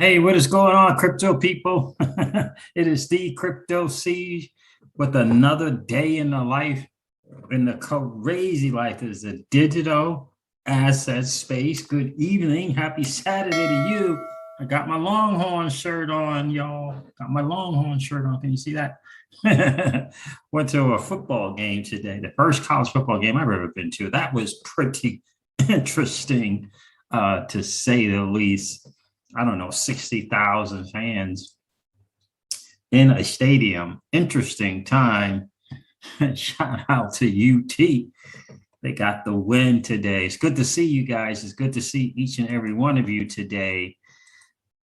Hey, what is going on, crypto people? It is the Crypto Siege with another day in the life, in the crazy life is the digital asset space. Good evening. Happy Saturday to you. I got my Longhorn shirt on, y'all. Got my Longhorn shirt on. Can you see that? Went to a football game today, the first college football game I've ever been to. That was pretty interesting, to say the least. I don't know, 60,000 fans in a stadium. Interesting time. Shout out to UT. They got the win today. It's good to see you guys. It's good to see each and every one of you today.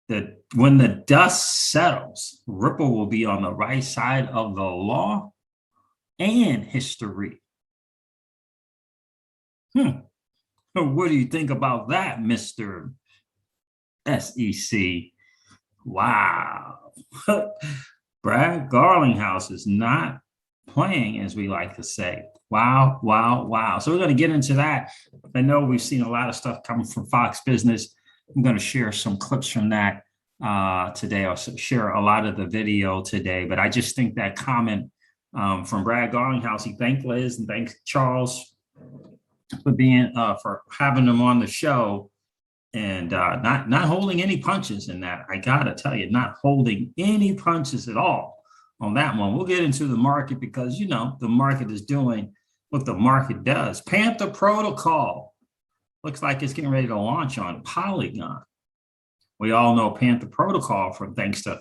That when the dust settles, Ripple will be on the right side of the law and history. What do you think about that, Mr. SEC? Wow. Brad Garlinghouse is not playing, as we like to say. Wow, wow, wow. So we're going to get into that. I know we've seen a lot of stuff coming from Fox Business. I'm going to share some clips from that today. I'll share a lot of the video today, but I just think that comment from Brad Garlinghouse, he thanked Liz and thanks Charles for being for having them on the show. And not holding any punches in that. I gotta tell you, not holding any punches at all on that one. We'll get into the market because the market is doing what the market does. Panther Protocol looks like it's getting ready to launch on Polygon. We all know Panther Protocol from thanks to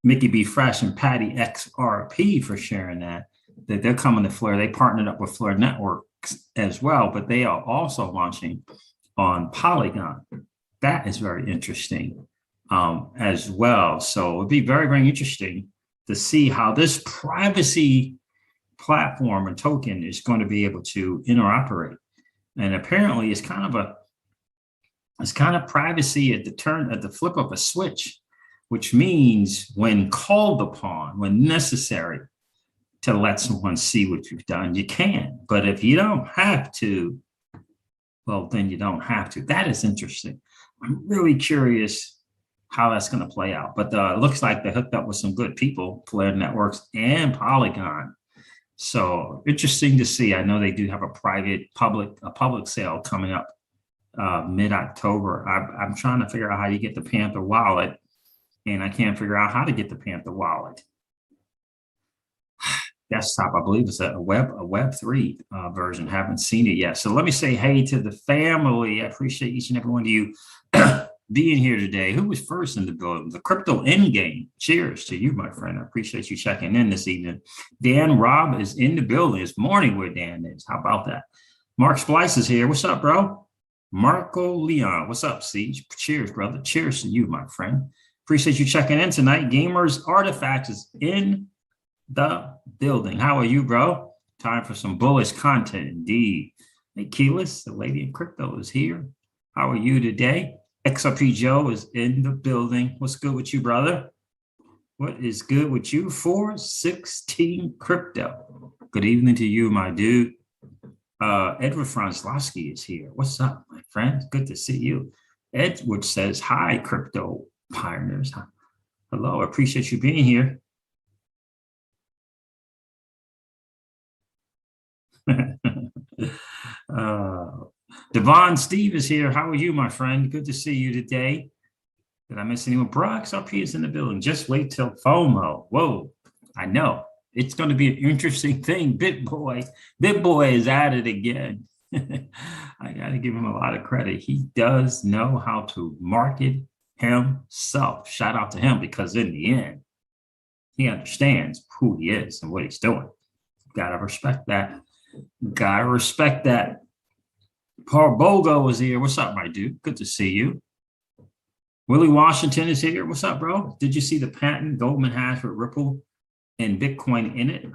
Mickey B. Fresh and Patty XRP for sharing that they're coming to Flare. They partnered up with Flare Networks as well, but they are also launching on Polygon. That is very interesting as well. So it'd be very, very interesting to see how this privacy platform and token is going to be able to interoperate. And apparently it's kind of privacy at the flip of a switch, which means when called upon, when necessary to let someone see what you've done, you can. But if you don't have to, well, then you don't have to. That is interesting. I'm really curious how that's going to play out. But it looks like they hooked up with some good people, Flare Networks and Polygon. So interesting to see. I know they do have a public sale coming up mid-October. I'm trying to figure out how you get the Panther wallet, and I can't figure out how to get the Panther wallet. Desktop, I believe it's a Web3 version. Haven't seen it yet. So let me say hey to the family. I appreciate each and every one of you being here today. Who was first in the building? The Crypto Endgame. Cheers to you, my friend. I appreciate you checking in this evening. Dan Robb is in the building. It's morning where Dan is. How about that? Mark Splice is here. What's up, bro? Marco Leon. What's up, Siege? Cheers, brother. Cheers to you, my friend. Appreciate you checking in tonight. Gamers Artifacts is in the building. How are you, bro? Time for some bullish content indeed. Hey, Keyless, the lady in crypto, is here. How are you today? XRP Joe is in the building. What's good with you, brother? What is good with you? 416 Crypto. Good evening to you, my dude. Edward Franzlowski is here. What's up, my friend? Good to see you. Edward says, hi, crypto pioneers. Hello, I appreciate you being here. Devon Steve is here. How are you, my friend? Good to see you today. Did I miss anyone? Brox XRP is in the building. Just wait till FOMO. Whoa, I know. It's going to be an interesting thing. BitBoy is at it again. I got to give him a lot of credit. He does know how to market himself. Shout out to him, because in the end, he understands who he is and what he's doing. Gotta respect that. Gotta respect that. Paul Bogo is here. What's up, my dude? Good to see you. Willie Washington is here. What's up, bro? Did you see the patent Goldman has for Ripple and Bitcoin in it?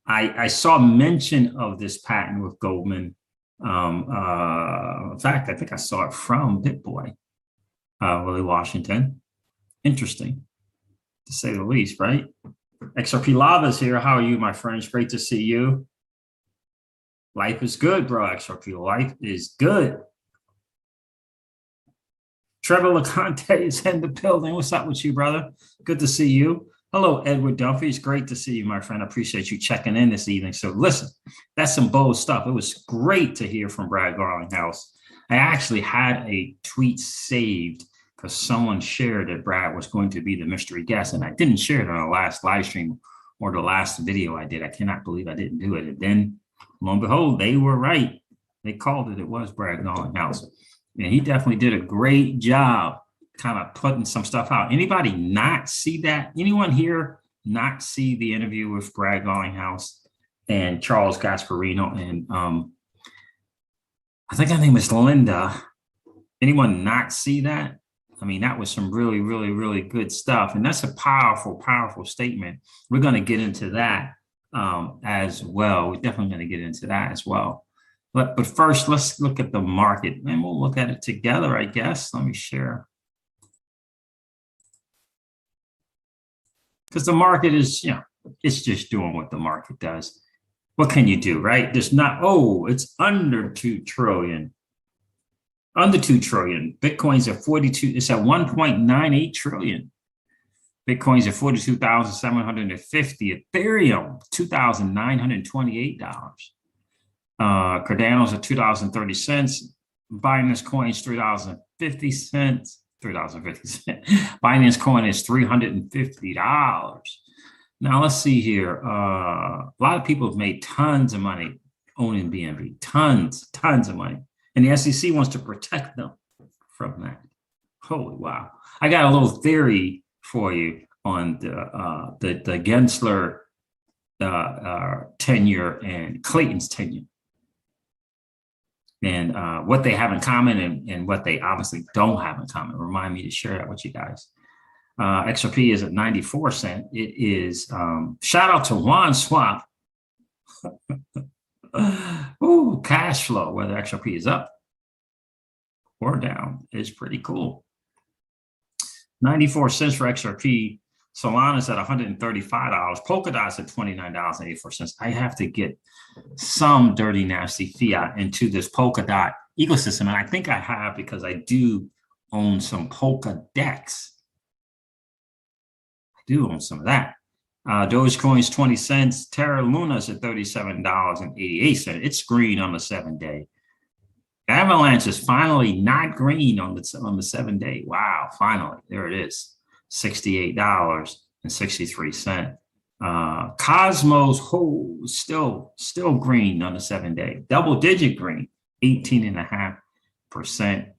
I saw mention of this patent with Goldman. In fact, I think I saw it from BitBoy, Willie Washington. Interesting, to say the least, right? XRP Lava is here. How are you, my friends? Great to see you. Life is good, bro. XRP, life is good. Trevor LeConte is in the building. What's up with you, brother? Good to see you. Hello, Edward Dunphy. It's great to see you, my friend. I appreciate you checking in this evening. So listen, that's some bold stuff. It was great to hear from Brad Garlinghouse. I actually had a tweet saved because someone shared that Brad was going to be the mystery guest, and I didn't share it on the last live stream or the last video I did. I cannot believe I didn't do it. And then, lo and behold, they were right. They called it. It was Brad Garlinghouse. And he definitely did a great job kind of putting some stuff out. Anybody not see that? Anyone here not see the interview with Brad Garlinghouse and Charles Gasparino and I think her name is Linda? Anyone not see that? I mean, that was some really, really, really good stuff. And that's a powerful, powerful statement. We're going to get into that as well. We're definitely going to get into that as well. But first, let's look at the market, and we'll look at it together, I guess. Let me share. Because the market is, it's just doing what the market does. What can you do, right? There's not, it's under 2 trillion. Under 2 trillion. Bitcoin's at 42, it's at 1.98 trillion. Bitcoin's at 42,750. Ethereum, $2,928. Cardano's at $2.30. Binance Coin's $3.50. $3.50. Binance Coin is $350. Now let's see here. A lot of people have made tons of money owning BNB. Tons of money. And the SEC wants to protect them from that. Holy wow. I got a little theory for you on the Gensler tenure and Clayton's tenure. And what they have in common and what they obviously don't have in common. Remind me to share that with you guys. XRP is at 94 cents. It is, shout out to Juan Swap. Ooh, cash flow, whether XRP is up or down, is pretty cool. 94 cents for XRP. Solana's at $135. Polkadot's at $29.84. I have to get some dirty, nasty fiat into this Polkadot ecosystem. And I think I have because I do own some Polkadex. I do own some of that. Dogecoin's 20 cents. Terra Luna's at $37.88. It's green on the 7-day. Avalanche is finally not green on the 7-day. Wow, finally, there it is. $68.63. Cosmos still green on the 7-day. Double-digit green, 18.5%.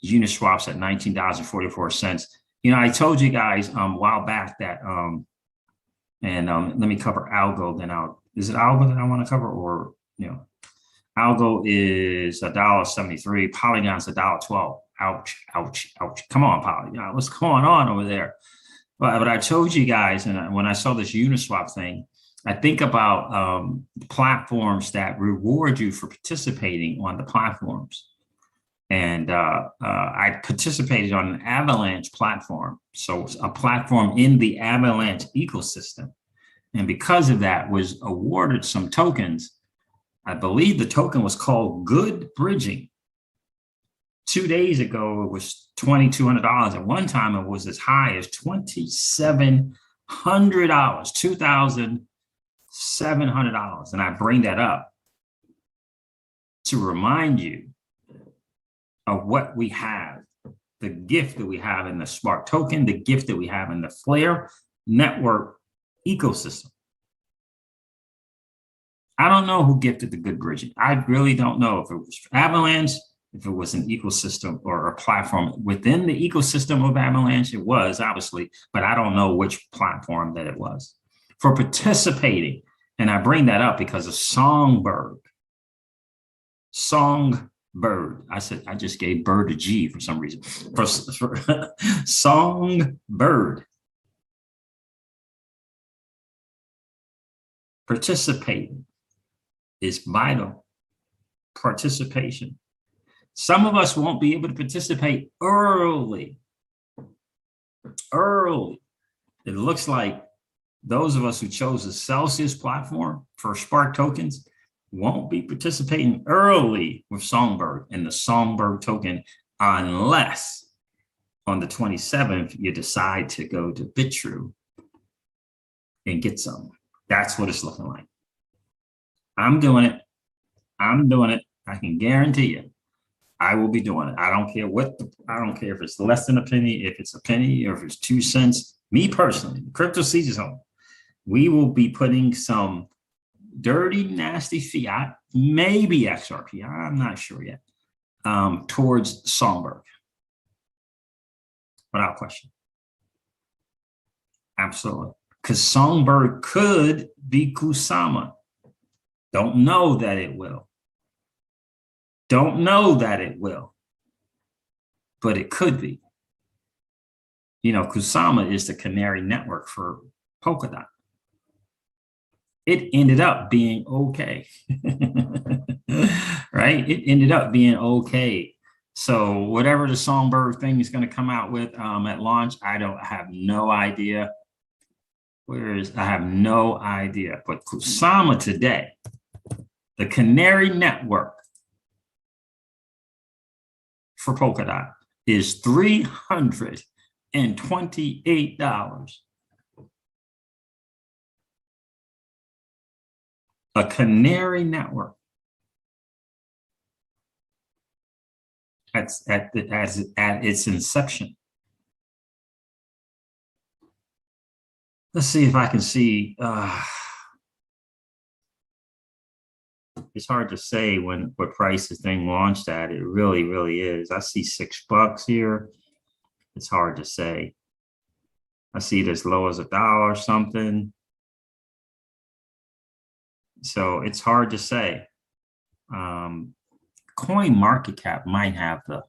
Uniswap's at $19.44. I told you guys a while back that let me cover algo. Then is it algo that I want to cover, or algo is $1.73. Polygon's $1.12. Ouch. Come on, Poly. What's going on over there? But I told you guys, and when I saw this Uniswap thing, I think about platforms that reward you for participating on the platforms. And I participated on an Avalanche platform. So a platform in the Avalanche ecosystem. And because of that, was awarded some tokens. I believe the token was called Good Bridging. 2 days ago, it was $2,200. At one time, it was as high as $2,700, $2,700. And I bring that up to remind you of what we have, the gift that we have in the Spark token, the gift that we have in the Flare network ecosystem. I don't know who gifted the Good Bridging. I really don't know if it was Avalanche, if it was an ecosystem or a platform within the ecosystem of Avalanche. It was, obviously, but I don't know which platform that it was. For participating, and I bring that up because of Songbird. Songbird. I just gave bird a G for some reason. For Songbird. Participating is vital. Participation. Some of us won't be able to participate early. It looks like those of us who chose the Celsius platform for Spark tokens won't be participating early with Songbird and the Songbird token unless on the 27th, you decide to go to BitTrue and get some. That's what it's looking like. I'm doing it. I'm doing it. I can guarantee you, I will be doing it. I don't care I don't care if it's less than a penny, if it's a penny, or if it's 2 cents. Me personally, Crypto Seizures Home, we will be putting some dirty, nasty fiat, maybe XRP, I'm not sure yet, towards Songbird. Without question. Absolutely. Because Songbird could be Kusama. Don't know that it will. Don't know that it will. But it could be. You know, Kusama is the Canary network for Polkadot. It ended up being okay. Right? It ended up being okay. So whatever the Songbird thing is going to come out with at launch, I have no idea. I have no idea. But Kusama today, the Canary network for Polkadot is $328. A Canary network. At its inception. Let's see if I can see. It's hard to say what price this thing launched at. It really, really is. I see $6 here. It's hard to say. I see it as low as $1 or something. So it's hard to say. Coin market cap might have the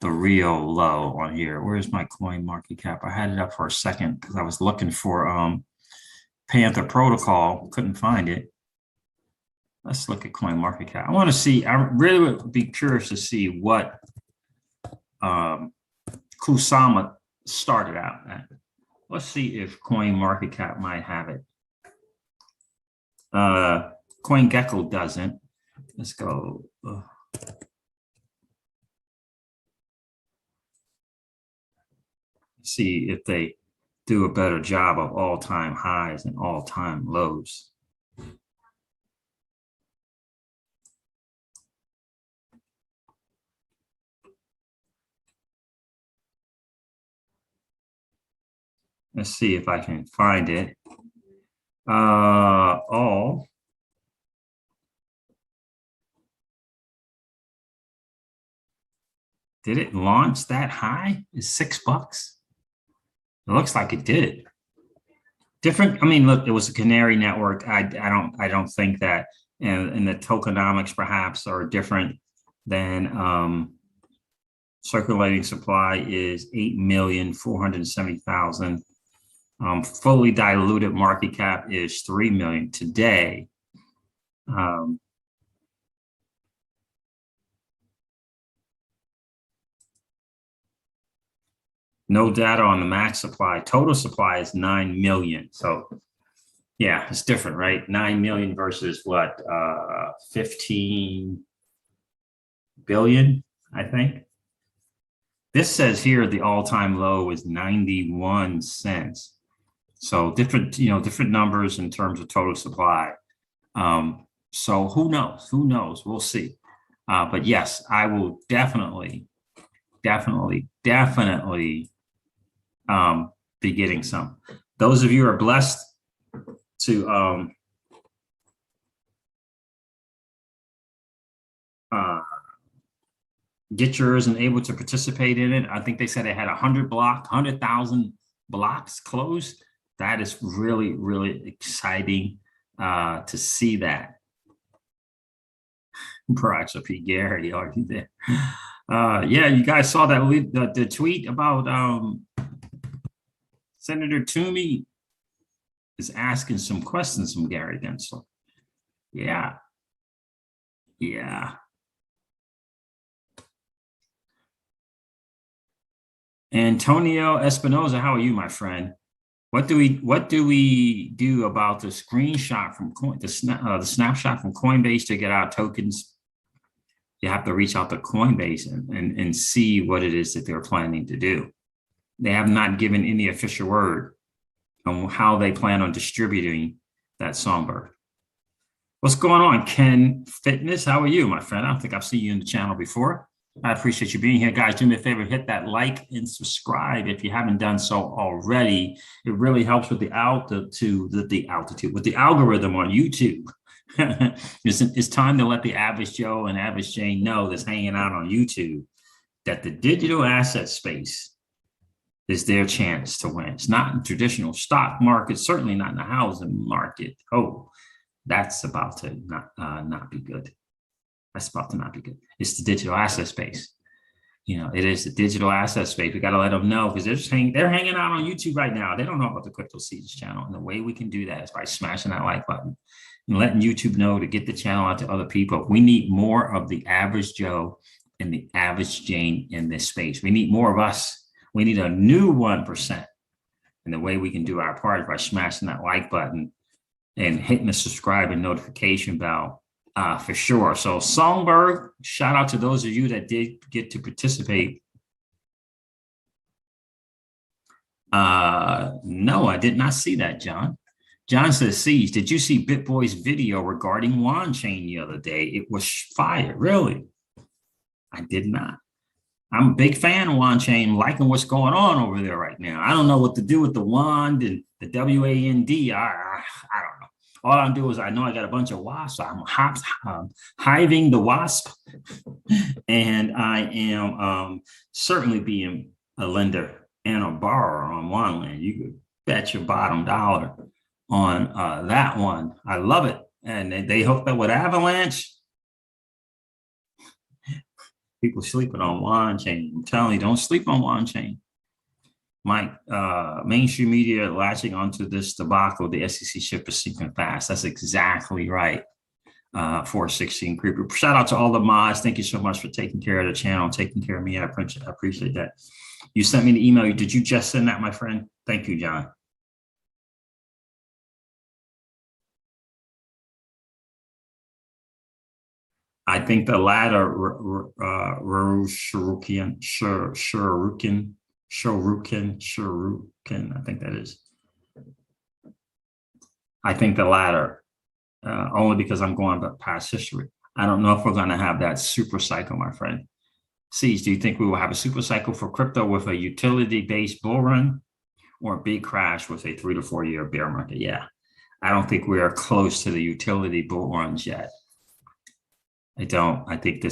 real low on here. Where's my coin market cap? I had it up for a second because I was looking for Panther Protocol, couldn't find it. Let's look at coin market cap. I want to see, I really would be curious to see what Kusama started out at. Let's see if coin market cap might have it. CoinGecko doesn't. Let's go. See if they do a better job of all-time highs and all-time lows. Let's see if I can find it. Did it launch that high? Is $6? It looks like it did. Different. I mean, look, it was a Canary network. I don't think that, and the tokenomics perhaps are different than circulating supply is 8,470,000. Fully diluted market cap is 3 million today. No data on the max supply. Total supply is 9 million. So yeah, it's different, right? 9 million versus what? 15 billion, I think. This says here the all-time low is 91 cents. So different, different numbers in terms of total supply. So who knows? Who knows? We'll see. But yes, I will definitely be getting some. Those of you who are blessed to get yours and able to participate in it. I think they said it had 100,000 blocks closed. That is really, really exciting to see that. Per XRP, Gary, are you there? Yeah, you guys saw that the tweet about Senator Toomey is asking some questions from Gary Gensler. Yeah. Antonio Espinoza, how are you, my friend? What do we do about the screenshot from the snapshot from Coinbase to get our tokens? You have to reach out to Coinbase and see what it is that they're planning to do. They have not given any official word on how they plan on distributing that songbird. What's going on, Ken Fitness? How are you, my friend? I don't think I've seen you in the channel before. I appreciate you being here, guys. Do me a favor, hit that like and subscribe if you haven't done so already. It really helps with the altitude, with the algorithm on YouTube. It's time to let the average Joe and average Jane know that's hanging out on YouTube that the digital asset space is their chance to win. It's not in traditional stock market, certainly not in the housing market. Oh, that's about to not be good. That's about to not be good. It's the digital asset space. You know, it is the digital asset space. We got to let them know because they're hanging out on YouTube right now. They don't know about the Crypto Seeds channel. And the way we can do that is by smashing that like button and letting YouTube know to get the channel out to other people. We need more of the average Joe and the average Jane in this space. We need more of us. We need a new 1%. And the way we can do our part is by smashing that like button and hitting the subscribe and notification bell for sure. So Songbird, shout out to those of you that did get to participate. No, I did not see that, John. John says, Siege, did you see BitBoy's video regarding Yuan Chain the other day? It was fire, really. I did not. I'm a big fan of Yuan Chain, liking what's going on over there right now. I don't know what to do with the wand and the WAND. I don't know. All I'm doing is I know I got a bunch of wasps. I'm hiving the wasp, and I am certainly being a lender and a borrower on one land. You could bet your bottom dollar on that one. I love it. And they hooked up with Avalanche. People sleeping on Yuan Chain. I'm telling you, don't sleep on Yuan Chain. Mike, mainstream media latching onto this debacle. The SEC ship is sinking fast. That's exactly right. 416 Creeper. Shout out to all the mods. Thank you so much for taking care of the channel, taking care of me. I appreciate that. You sent me the email. Did you just send that, my friend? Thank you, John. I think the latter, Shorukin, I think that is. I think the latter, only because I'm going by past history. I don't know if we're going to have that super cycle, my friend. Siege, do you think we will have a super cycle for crypto with a utility-based bull run or a big crash with a 3 to 4 year bear market? Yeah, I don't think we are close to the utility bull runs yet. I don't. I think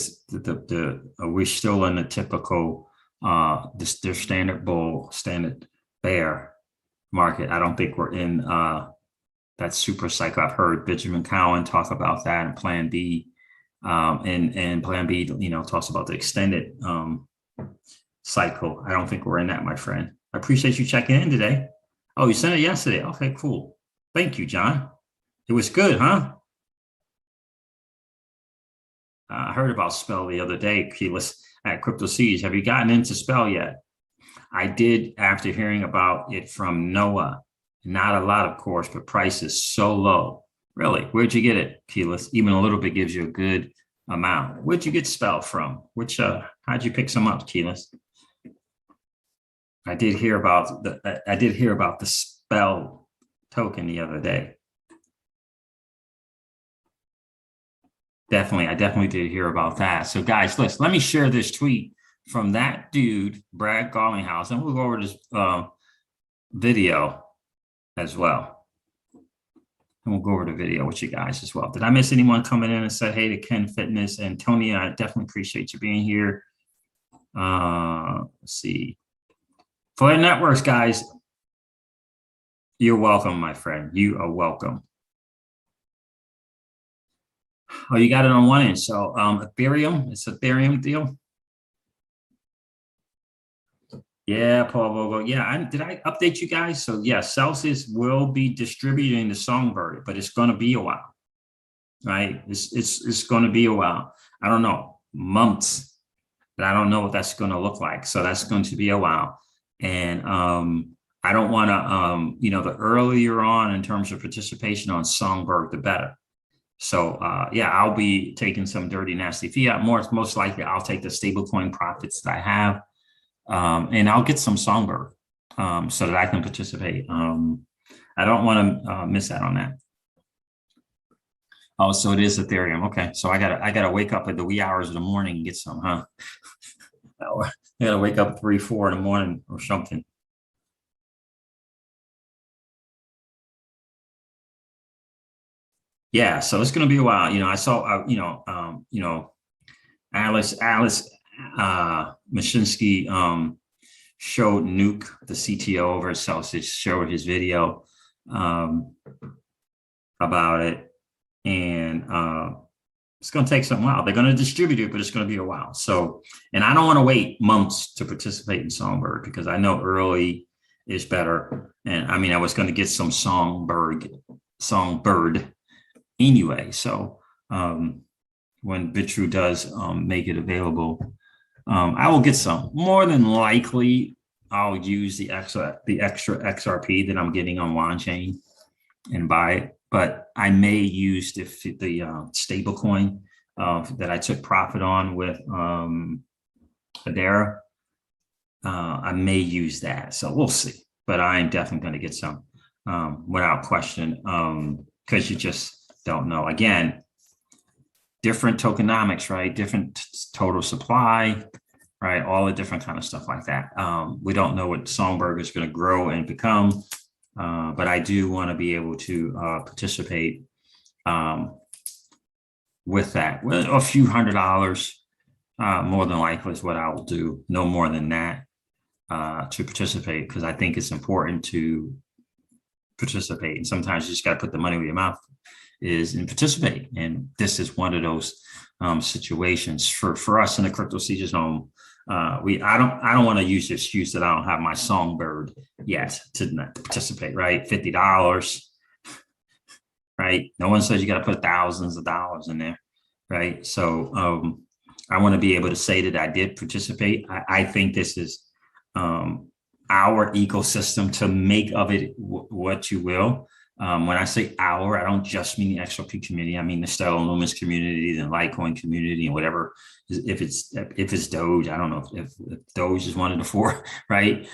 we're still in the typical their standard bull, standard bear market. I don't think we're in that super cycle. I've heard Benjamin Cowan talk about that and Plan B, and Plan B, talks about the extended cycle. I don't think we're in that, my friend. I appreciate you checking in today. Oh, you sent it yesterday. Okay, cool. Thank you, John. It was good, huh? I heard about Spell the other day, Keyless, at Crypto Siege. Have you gotten into Spell yet? I did after hearing about it from Noah. Not a lot, of course, but price is so low. Really? Where'd you get it, Keyless? Even a little bit gives you a good amount. Where'd you get Spell from? How'd you pick some up, Keyless? I did hear about the Spell token the other day. I definitely did hear about that. So guys, let me share this tweet from that dude, Brad Garlinghouse, and we'll go over this video as well. And we'll go over the video with you guys as well. Did I miss anyone coming in and said, hey to Ken Fitness and Tony? I definitely appreciate you being here. Let's see. Flare Networks, guys. You're welcome, my friend. You are welcome. Oh, you got it on one end. So Ethereum, it's Ethereum deal. Yeah, Paul Vogel. Yeah, did I update you guys? So yeah, Celsius will be distributing the Songbird, but it's going to be a while, right? It's going to be a while. I don't know, months, but I don't know what that's going to look like. So that's going to be a while. And I don't want to, the earlier on in terms of participation on Songbird, the better. So yeah, I'll be taking some dirty, nasty fiat. Most likely, I'll take the stablecoin profits that I have, and I'll get some Songbird so that I can participate. I don't want to miss out on that. Oh, so it is Ethereum. Okay, so I gotta wake up at the wee hours of the morning and get some, huh? I gotta wake up 3, 4 in the morning or something. Yeah, so it's gonna be a while. I saw, Alice Mashinsky showed Nuke, the CTO over at Celsius, showed his video um, about it, and it's going to take some while. They're going to distribute it, but it's going to be a while. So, and I don't want to wait months to participate in Songbird because I know early is better. And I mean, I was going to get some Songbird anyway. So when Bitru does make it available, I will get some. More than likely, I'll use the extra XRP that I'm getting on Wan Chain and buy it. But I may use the stable coin that I took profit on with Hedera. I may use that. So we'll see. But I'm definitely going to get some without question because you just don't know. Again, different tokenomics, right? Different total supply, right? All the different kind of stuff like that. We don't know what Songbird is going to grow and become. But I do want to be able to participate with that. Well, a few $100 more than likely is what I will do. No more than that to participate because I think it's important to participate. And sometimes you just got to put the money where your mouth is and participate. And this is one of those situations for us in the Crypto Sieges home. I don't want to use the excuse that I don't have my Songbird yet to not participate, right? $50, right? No one says you got to put thousands of dollars in there, right? So I want to be able to say that I did participate. I think this is our ecosystem to make of it what you will. When I say our, I don't just mean the XRP community. I mean the Stellar Lumens community, the Litecoin community, and whatever. If it's Doge, I don't know if Doge is one of the four, right?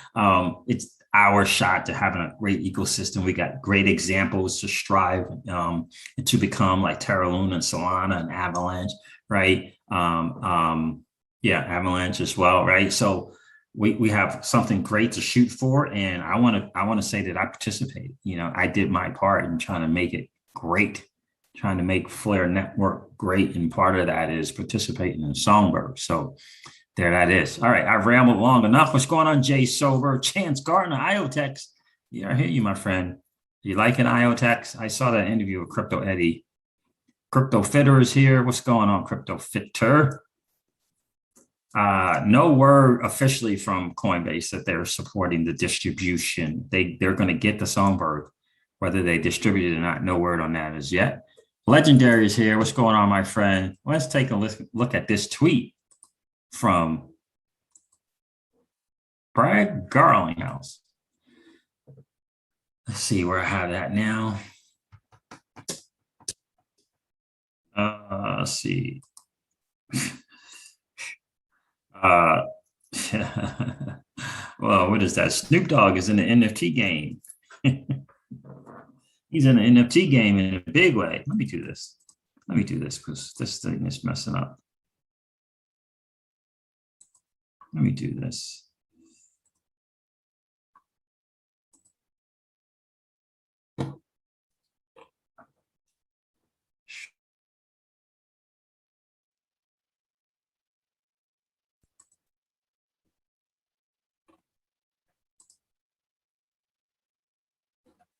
It's our shot to having a great ecosystem. We got great examples to strive to become, like Terra Luna and Solana and Avalanche, right? Yeah, Avalanche as well, right? So we have something great to shoot for, and I want to say that I participated. I did my part in trying to make it great, trying to make Flare Network great, and part of that is participating in Songbird. So there that is. All right, I've rambled long enough. What's going on, Jay Sober, Chance Gardner, IoTex? Yeah, I hear you, my friend. You like an IoTex? I saw that interview with Crypto Eddie. Crypto Fitter is here. What's going on, Crypto Fitter? No word officially from Coinbase that they're supporting the distribution. They're going to get the Songbird, whether they distribute it or not. No word on that as yet. Legendary is here. What's going on, my friend? Let's take a look at this tweet from Brad Garlinghouse. Let's see where I have that now. Let's see. Well, what is that? Snoop Dogg is in the NFT game. He's in the NFT game in a big way. Let me do this because this thing is messing up. Let me do this.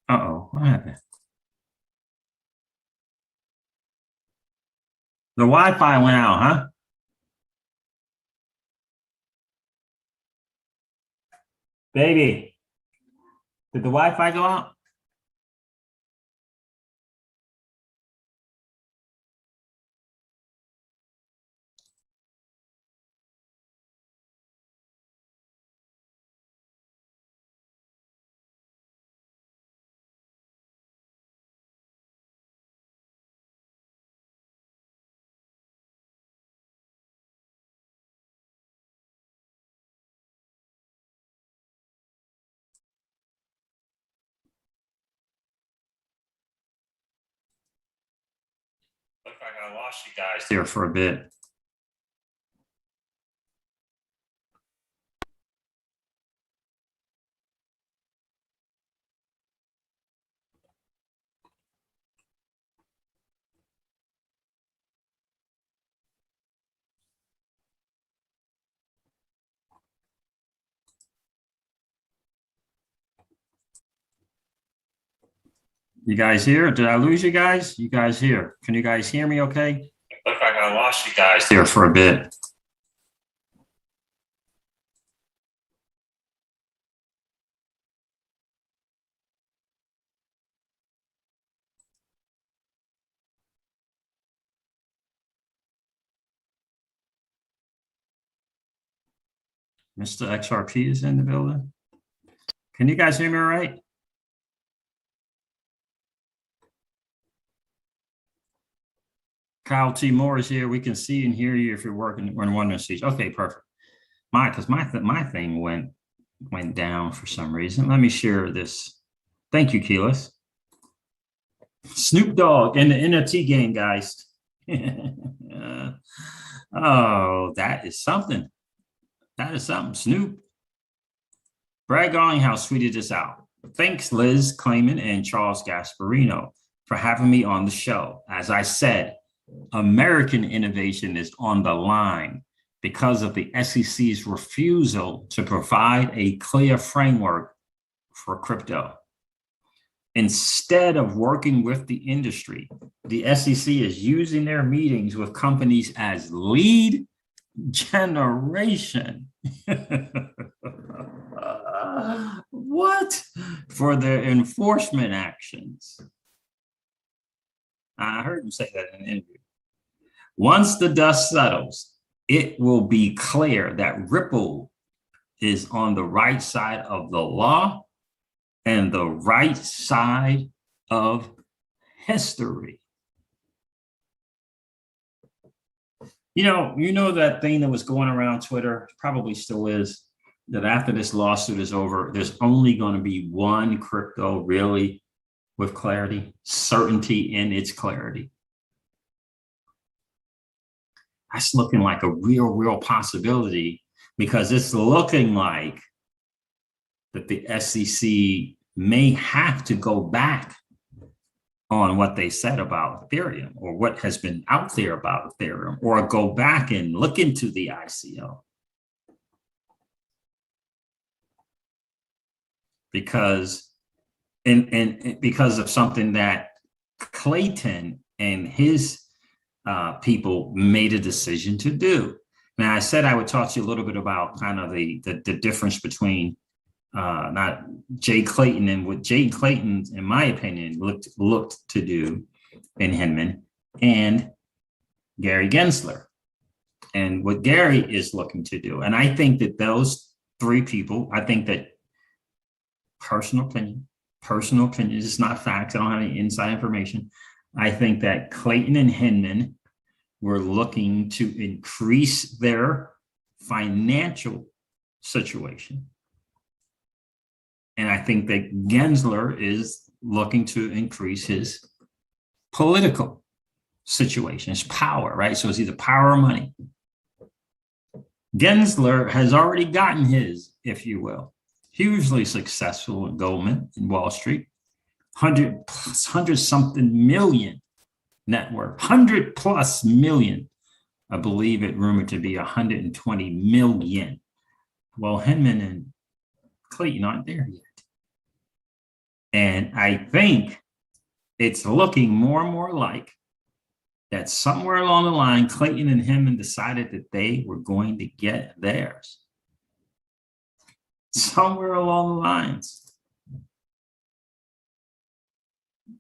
Uh-oh, what happened? The Wi-Fi went out, huh? Baby, did the Wi-Fi go out? Look like I lost you guys there for a bit. You guys here? Did I lose you guys? You guys here? Can you guys hear me okay? Look like I lost you guys there for a bit. Mr. XRP is in the building. Can you guys hear me all right? Kyle T. Moore is here. We can see and hear you if you're working in one of the seats. Okay, perfect. Because my thing went down for some reason. Let me share this. Thank you, Keyless. Snoop Dogg in the NFT game, guys. Oh, that is something. That is something. Snoop. Brad Garlinghouse tweeted this out. Thanks, Liz Clayman and Charles Gasparino, for having me on the show. As I said, American innovation is on the line because of the SEC's refusal to provide a clear framework for crypto. Instead of working with the industry, the SEC is using their meetings with companies as lead generation. What? For their enforcement actions. I heard him say that in an interview. Once the dust settles, it will be clear that Ripple is on the right side of the law and the right side of history. You know that thing that was going around Twitter, probably still is, that after this lawsuit is over, there's only going to be one crypto really with clarity, certainty in its clarity. That's looking like a real possibility, because it's looking like that the SEC may have to go back on what they said about Ethereum, or what has been out there about Ethereum, or go back and look into the ICO. Because because of something that Clayton and his people made a decision to do. Now, I said I would talk to you a little bit about kind of the difference between not Jay Clayton and what Jay Clayton, in my opinion, looked to do in Hinman, and Gary Gensler, and what Gary is looking to do. And I think that those three people, I think that personal opinion, is not facts. I don't have any inside information. I think that Clayton and Hinman were looking to increase their financial situation. And I think that Gensler is looking to increase his political situation, his power, right? So it's either power or money. Gensler has already gotten his, if you will, hugely successful in Goldman and Wall Street, 100 something million net worth, 100+ million. I believe it rumored to be 120 million. Well, Hinman and Clayton aren't there yet. And I think it's looking more and more like that somewhere along the line, Clayton and Hinman decided that they were going to get theirs. Somewhere along the lines.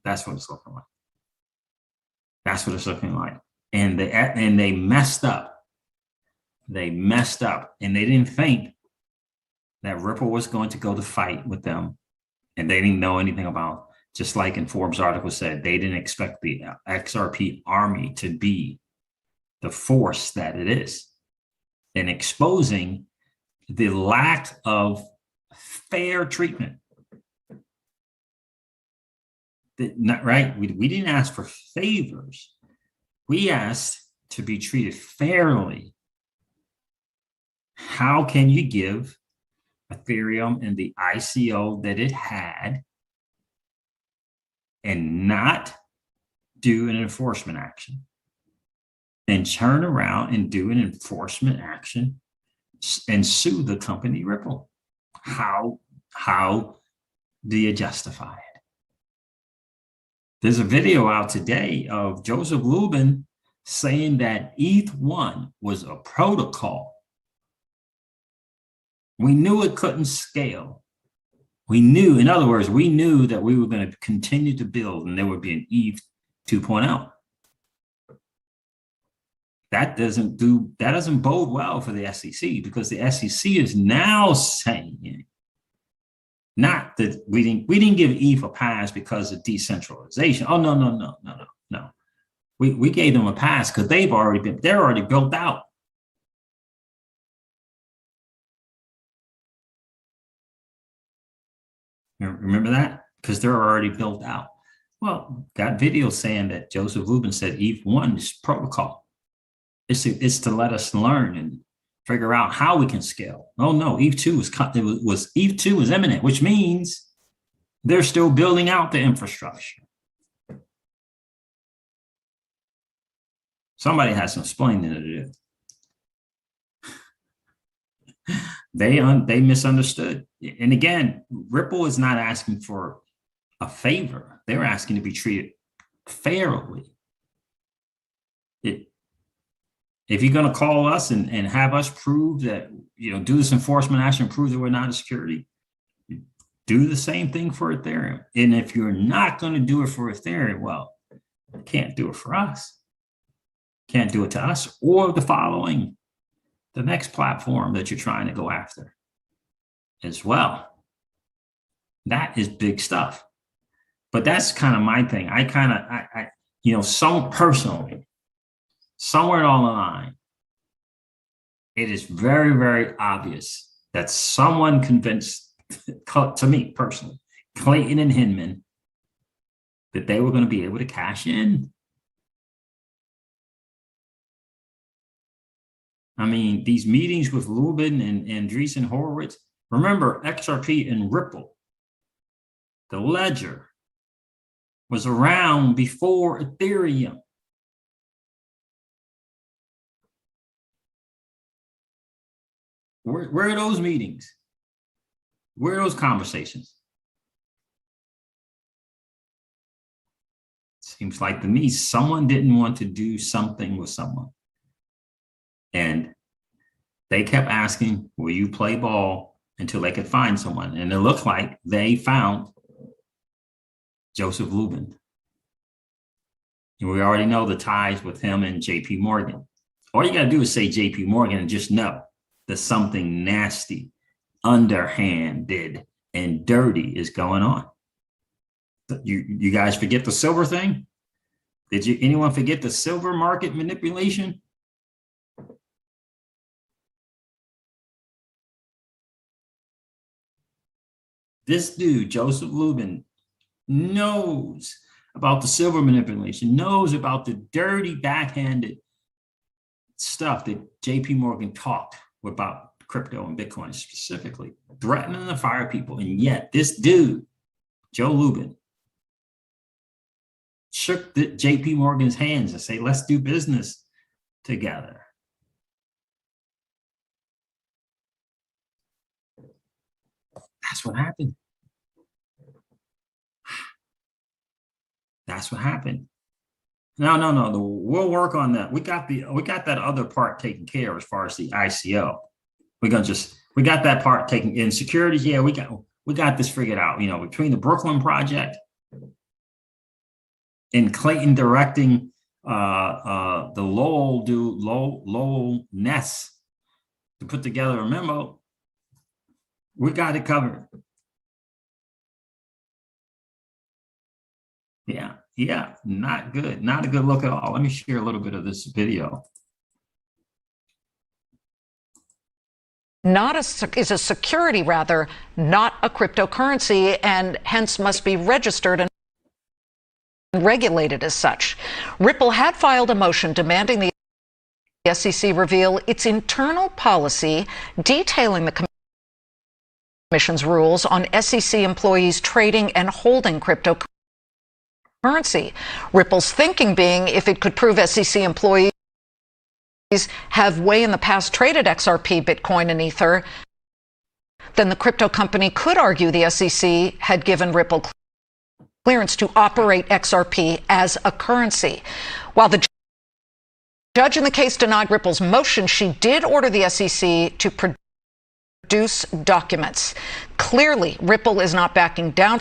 That's what it's looking like. That's what it's looking like. And they messed up. They messed up, and they didn't think that Ripple was going to go to fight with them. And they didn't know anything about, just like in Forbes' article said, they didn't expect the XRP army to be the force that it is, and exposing the lack of fair treatment. Not right. We didn't ask for favors. We asked to be treated fairly. How can you give Ethereum and the ICO that it had and not do an enforcement action, and turn around and do an enforcement action and sue the company Ripple? How do you justify it? There's a video out today of Joseph Lubin saying that ETH1 was a protocol. We knew it couldn't scale. We knew, in other words, we knew that we were going to continue to build and there would be an ETH 2.0. That doesn't bode well for the SEC, because the SEC is now saying, not that we didn't give ETH a pass because of decentralization. Oh, no. We gave them a pass because they're already built out. Remember that? Because they're already built out. Well, got video saying that Joseph Lubin said ETH1 is protocol. It's to let us learn and figure out how we can scale. Oh no, ETH2 was imminent, which means they're still building out the infrastructure. Somebody has some explaining to do. They misunderstood. And again, Ripple is not asking for a favor. They're asking to be treated fairly. If you're going to call us and have us prove that, do this enforcement action, prove that we're not a security, do the same thing for Ethereum. And if you're not going to do it for Ethereum, well, you can't do it for us. Can't do it to us or the next platform that you're trying to go after as well. That is big stuff. But that's kind of my thing. Personally, somewhere along the line, it is very, very obvious that someone convinced, to me personally, Clayton and Hinman, that they were going to be able to cash in. I mean, these meetings with Lubin and Andreessen Horowitz, remember XRP and Ripple, the ledger was around before Ethereum. Where are those meetings? Where are those conversations? Seems like to me, someone didn't want to do something with someone. And they kept asking, will you play ball, until they could find someone. And it looked like they found Joseph Lubin. And we already know the ties with him and JP Morgan. All you got to do is say JP Morgan and just know that something nasty, underhanded, and dirty is going on. You guys forget the silver thing? Did anyone forget the silver market manipulation? This dude, Joseph Lubin, knows about the silver manipulation, knows about the dirty backhanded stuff that JP Morgan talked about crypto and Bitcoin specifically, threatening to fire people. And yet this dude, Joe Lubin, shook JP Morgan's hands and say, let's do business together. That's what happened. That's what happened. No. We'll work on that. We got that other part taken care of as far as the ICO. We got that part taken in securities. Yeah, we got this figured out. Between the Brooklyn project and Clayton directing the Lowell Ness to put together a memo, we got it covered. Yeah, not good. Not a good look at all. Let me share a little bit of this video. Is a security rather, not a cryptocurrency, and hence must be registered. regulated as such. Ripple had filed a motion demanding the SEC reveal its internal policy detailing the Commission's rules on SEC employees trading and holding cryptocurrency. Ripple's thinking being if it could prove SEC employees have way in the past traded XRP, Bitcoin, and Ether, then the crypto company could argue the SEC had given Ripple clearance to operate XRP as a currency. While the judge in the case denied Ripple's motion, she did order the SEC to produce documents. Clearly, Ripple is not backing down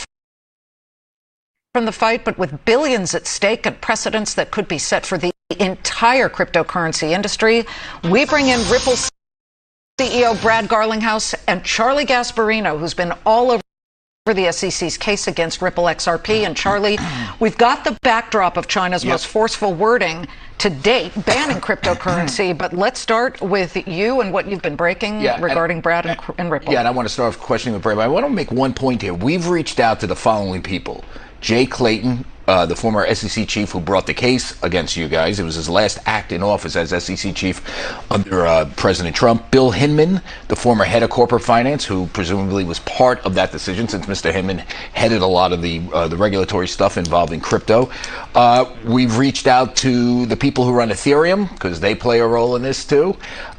from the fight, but with billions at stake and precedents that could be set for the entire cryptocurrency industry, we bring in Ripple's CEO Brad Garlinghouse and Charlie Gasparino, who's been all over the SEC's case against Ripple XRP. And Charlie, we've got the backdrop of China's most forceful wording to date banning cryptocurrency, but let's start with you and what you've been breaking regarding Brad and Ripple. Yeah, and I want to start off questioning with Brad, but I want to make one point here. We've reached out to the following people. Jay Clayton, the former SEC chief who brought the case against you guys. It was his last act in office as SEC chief under President Trump. Bill Hinman, the former head of corporate finance, who presumably was part of that decision since Mr. Hinman headed a lot of the regulatory stuff involving crypto. We've reached out to the people who run Etherium because they play a role in this too.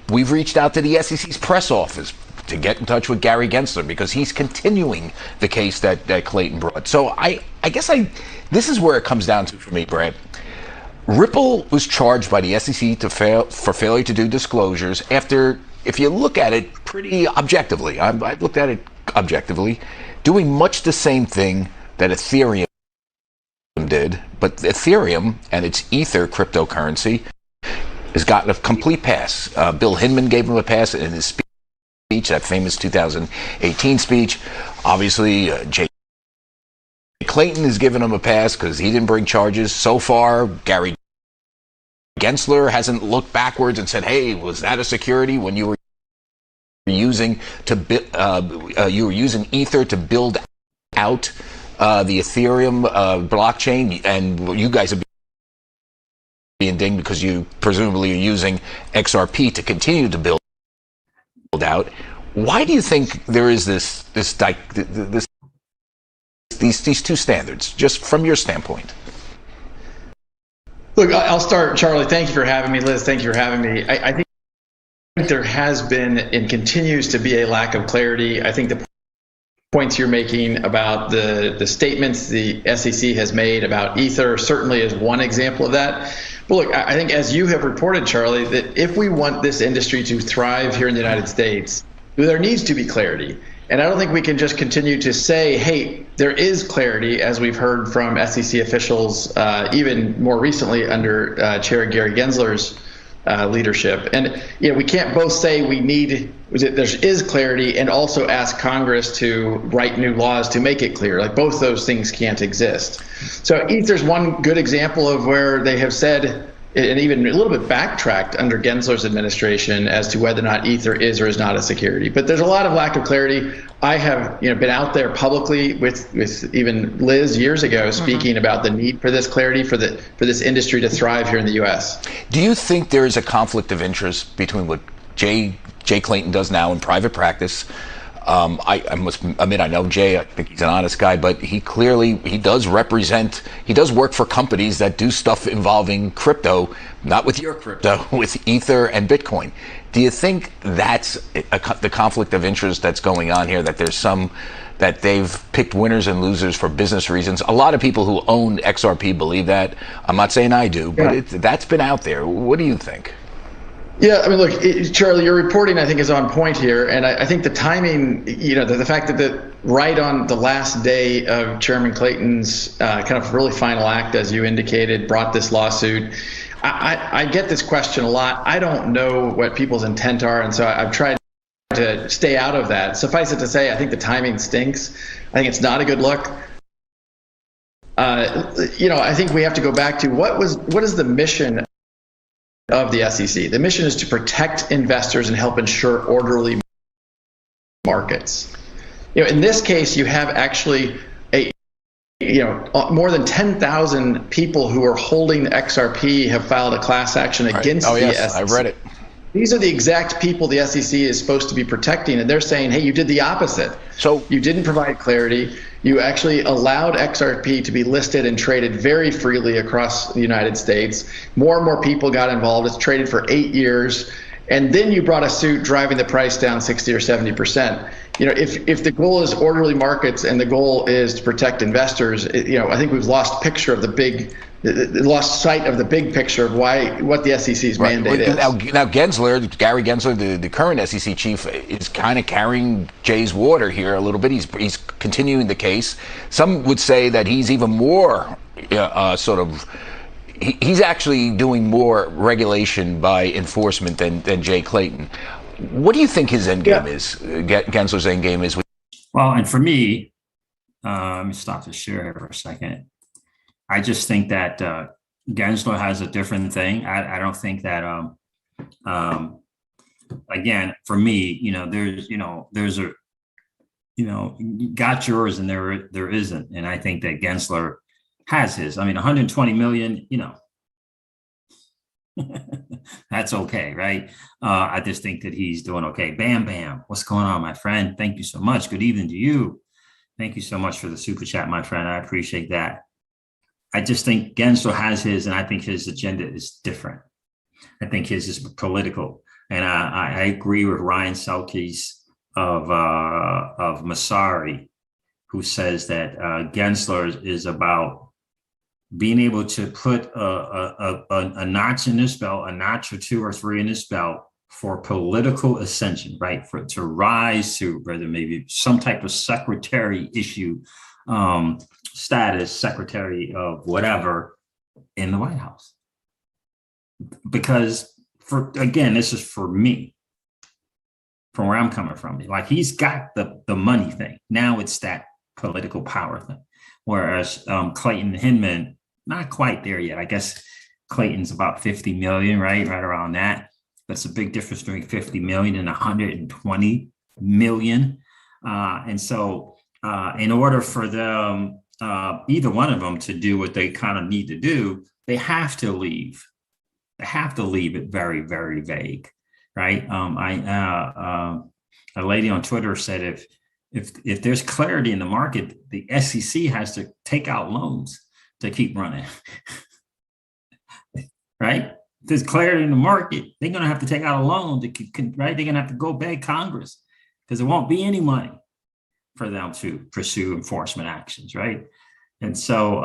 We've reached out to the SEC's press office to get in touch with Gary Gensler because he's continuing the case that Clayton brought. So I guess this is where it comes down to for me, Brad. Ripple was charged by the SEC for failure to do disclosures after, if you look at it pretty objectively, I've looked at it objectively, doing much the same thing that Ethereum did, but Ethereum and its Ether cryptocurrency has gotten a complete pass. Bill Hinman gave him a pass in his speech, that famous 2018 speech. Obviously, Jay Clayton has given him a pass because he didn't bring charges so far. Gary Gensler hasn't looked backwards and said, "Hey, was that a security when you were using Ether to build out the Ethereum blockchain, and you guys are being dinged because you presumably are using XRP to continue to build out." Why do you think there is these two standards, just from your standpoint? Look, I'll start, Charlie. Thank you for having me. Liz, thank you for having me. I think there has been and continues to be a lack of clarity. I think the points you're making about the statements the SEC has made about Ether certainly is one example of that. But look, I think as you have reported, Charlie, that if we want this industry to thrive here in the United States, there needs to be clarity. And I don't think we can just continue to say, hey, there is clarity, as we've heard from SEC officials, even more recently under Chair Gary Gensler's leadership. And we can't both say there is clarity and also ask Congress to write new laws to make it clear. Like, both those things can't exist. So Ether's one good example of where they have said, and even a little bit backtracked under Gensler's administration as to whether or not Ether is or is not a security. But there's a lot of lack of clarity. I have been out there publicly with even Liz years ago speaking about the need for this clarity for this industry to thrive here in the U.S. Do you think there is a conflict of interest between what Jay Clayton does now in private practice? I must admit, I know Jay, I think he's an honest guy, but he does work for companies that do stuff involving crypto, not with your crypto, with Ether and Bitcoin. Do you think that's the conflict of interest that's going on here, that that they've picked winners and losers for business reasons? A lot of people who own XRP believe that. I'm not saying I do, but that's been out there. What do you think? Yeah, I mean, look, Charlie, your reporting, I think, is on point here. And I think the timing, the fact that right on the last day of Chairman Clayton's kind of really final act, as you indicated, brought this lawsuit. I get this question a lot. I don't know what people's intent are. And so I've tried to stay out of that. Suffice it to say, I think the timing stinks. I think it's not a good look. I think we have to go back to what is the mission of the SEC. The mission is to protect investors and help ensure orderly markets. In this case, you have actually more than 10,000 people who are holding the XRP have filed a class action against Oh, the yes, SEC. I read it. These are the exact people the SEC is supposed to be protecting, and they're saying, hey, you did the opposite. So you didn't provide clarity. You actually allowed XRP to be listed and traded very freely across the United States. More and more people got involved. It's traded for 8 years. And then you brought a suit driving the price down 60 or 70%. If the goal is orderly markets and the goal is to protect investors, I think we've lost picture of lost sight of the big picture of what the SEC's mandate is. Now Gary Gensler, the current SEC chief, is kind of carrying Jay's water here a little bit. He's continuing the case. Some would say that he's even more he's actually doing more regulation by enforcement than Jay Clayton. What do you think his end game is? Gensler's end game is? Well, and for me, let me stop the share here for a second. I just think that Gensler has a different thing. I don't think that, again, for me, there's a, you got yours and there isn't. And I think that Gensler has his. I mean, 120 million, that's okay, right? I just think that he's doing okay. Bam, bam. What's going on, my friend? Thank you so much. Good evening to you. Thank you so much for the super chat, my friend. I appreciate that. I just think Gensler has his, and I think his agenda is different. I think his is political. And I agree with Ryan Selkes of Masari, who says that Gensler is about being able to put a notch in his belt, a notch or two or three in his belt for political ascension, right? To rise to whether maybe some type of secretary issue status, secretary of whatever in the White House. Because this is for me, from where I'm coming from. Like, he's got the money thing. Now it's that political power thing. Whereas Clayton Hinman, not quite there yet. I guess Clayton's about 50 million, right around that. That's a big difference between 50 million and 120 million. And so in order for them, either one of them, to do what they kind of need to do, they have to leave. They have to leave it very, very vague, right? A lady on Twitter said if there's clarity in the market, the SEC has to take out loans to keep running, right? If there's clarity in the market, they're going to have to take out a loan to keep, right? They're going to have to go beg Congress because there won't be any money for them to pursue enforcement actions, right? And so,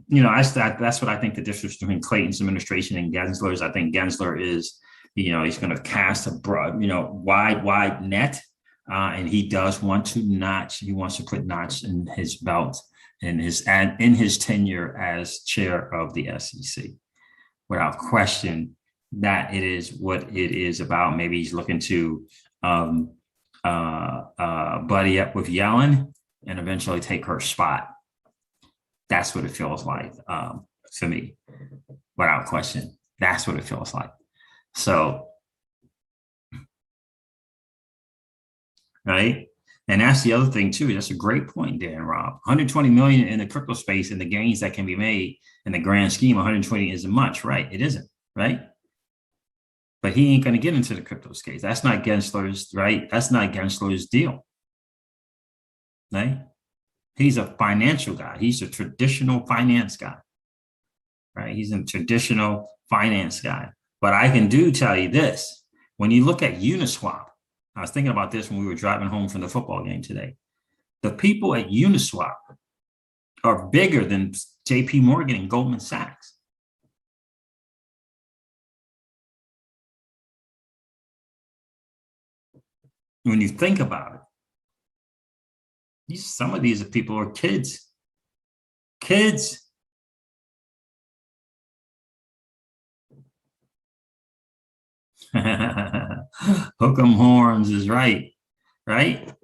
that's what I think the difference between Clayton's administration and Gensler's. I think Gensler is, he's going to cast a broad, wide net, and he does want to notch. He wants to put notch in his belt in his tenure as chair of the SEC, without question. That it is what it is about. Maybe he's looking to buddy up with Yellen and eventually take her spot. That's what it feels like to me, without question. That's what it feels like. So, right? And that's the other thing too. That's a great point, Dan Rob. 120 million in the crypto space and the gains that can be made in the grand scheme, 120 isn't much, right? It isn't, right? But he ain't going to get into the crypto space. That's not Gensler's, right? That's not Gensler's deal, right? He's a financial guy. He's a traditional finance guy, right? He's a traditional finance guy. But I can tell you this. When you look at Uniswap, I was thinking about this when we were driving home from the football game today. The people at Uniswap are bigger than JP Morgan and Goldman Sachs. When you think about it, some of these people are kids. Kids. Hook 'em horns is right. Ryan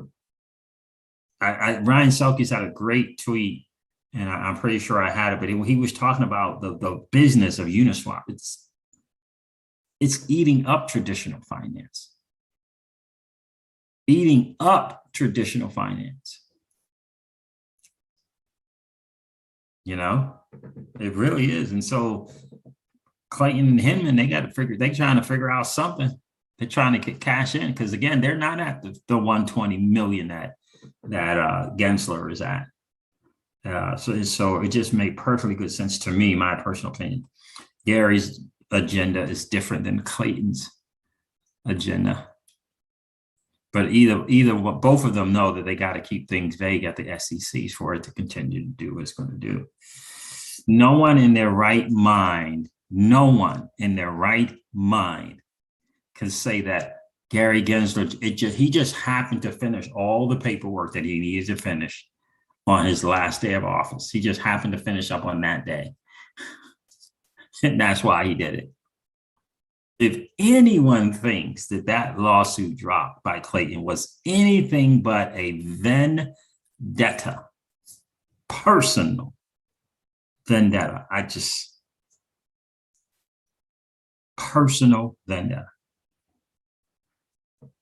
Selkes had a great tweet, and I'm pretty sure I had it, but he was talking about the business of Uniswap. It's eating up traditional finance. Eating up traditional finance. You know, it really is. And so Clayton and Hinman, they're trying to figure out something. They're trying to get cash in because again, they're not at the 120 million that Gensler is at. So it just made perfectly good sense to me, my personal opinion. Gary's agenda is different than Clayton's agenda. But both of them know that they got to keep things vague at the SEC for it to continue to do what it's going to do. No one in their right mind can say that Gary Gensler, he just happened to finish all the paperwork that he needed to finish on his last day of office. He just happened to finish up on that day. And that's why he did it. If anyone thinks that lawsuit dropped by Clayton was anything but a vendetta, personal vendetta, personal vendetta.